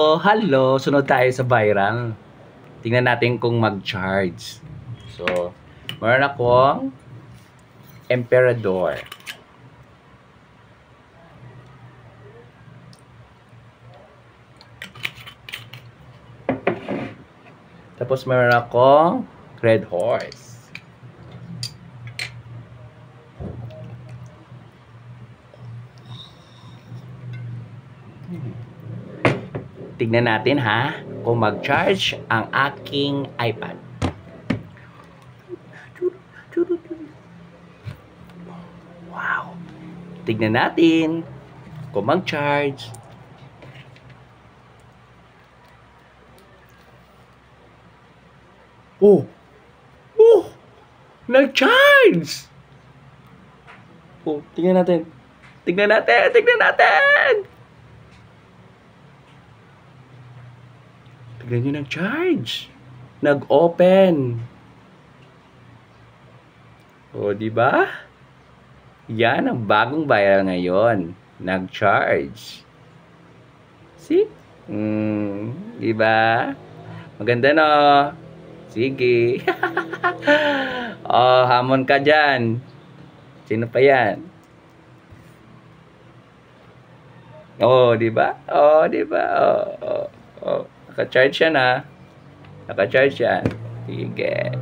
Oh, hello! Sunod tayo sa viral. Tingnan natin kung mag-charge. So, meron akong Emperador. Tapos meron akong Red Horse. Tignan natin ha, kung mag-charge ang aking iPad. Wow! Tignan natin kung mag-charge. Oh! Oh! Nag-charge! Oh, tignan natin. Tignan natin! Tignan natin! Tignan nyo, nag-charge. Nag-open. O, di ba? Yan ang bagong viral ngayon. Nag-charge. See? Di ba? Maganda, no? Sige. Oh, hamon ka dyan. Sino pa yan? Oh, di ba? Oh, di ba? Oh, oh, oh. Naka-charge yan, ha? Naka-charge yan. Sige.